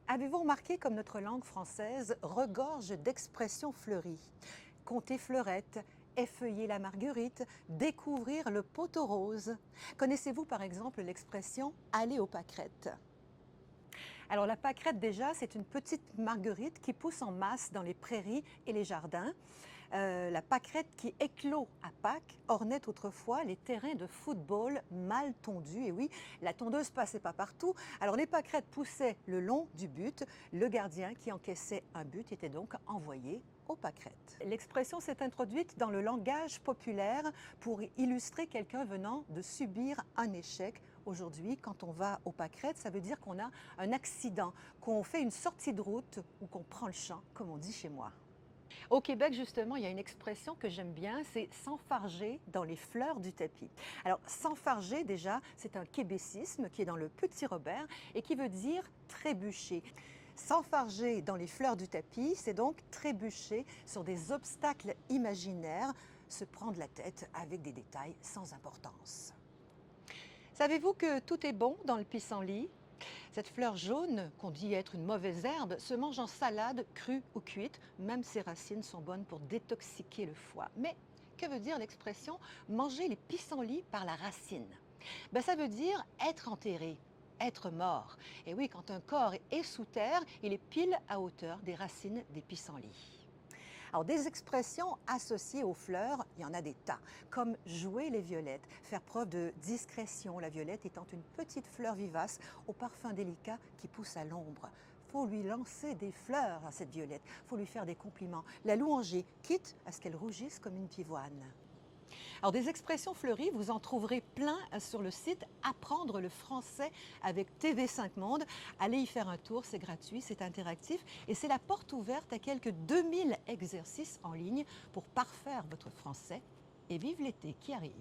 Avez-vous remarqué comme notre langue française regorge d'expressions fleuries? Compter fleurette, effeuiller la marguerite, découvrir le poteau rose. Connaissez-vous par exemple l'expression aller aux pâquerettes? Alors la pâquerette déjà, c'est une petite marguerite qui pousse en masse dans les prairies et les jardins. La pâquerette qui éclot à Pâques ornait autrefois les terrains de football mal tondus. Et oui, la tondeuse passait pas partout. Alors les pâquerettes poussaient le long du but. Le gardien qui encaissait un but était donc envoyé aux pâquerettes. L'expression s'est introduite dans le langage populaire pour illustrer quelqu'un venant de subir un échec. Aujourd'hui, quand on va aux pâquerettes, ça veut dire qu'on a un accident, qu'on fait une sortie de route ou qu'on prend le champ, comme on dit chez moi. Au Québec, justement, il y a une expression que j'aime bien, c'est s'enfarger dans les fleurs du tapis. Alors, s'enfarger, déjà, c'est un québécisme qui est dans le Petit Robert et qui veut dire trébucher. S'enfarger dans les fleurs du tapis, c'est donc trébucher sur des obstacles imaginaires, se prendre la tête avec des détails sans importance. Savez-vous que tout est bon dans le pissenlit? Cette fleur jaune, qu'on dit être une mauvaise herbe, se mange en salade, crue ou cuite. Même ses racines sont bonnes pour détoxiquer le foie. Mais que veut dire l'expression manger les pissenlits par la racine? Ça veut dire être enterré, être mort. Et oui, quand un corps est sous terre, il est pile à hauteur des racines des pissenlits. Alors, des expressions associées aux fleurs, il y en a des tas, comme jouer les violettes, faire preuve de discrétion, la violette étant une petite fleur vivace au parfum délicat qui pousse à l'ombre. Faut lui lancer des fleurs à cette violette, faut lui faire des compliments, la louanger, quitte à ce qu'elle rougisse comme une pivoine. Alors, des expressions fleuries, vous en trouverez plein sur le site Apprendre le français avec TV5 Monde. Allez y faire un tour, c'est gratuit, c'est interactif et c'est la porte ouverte à quelques 2000 exercices en ligne pour parfaire votre français et vive l'été qui arrive.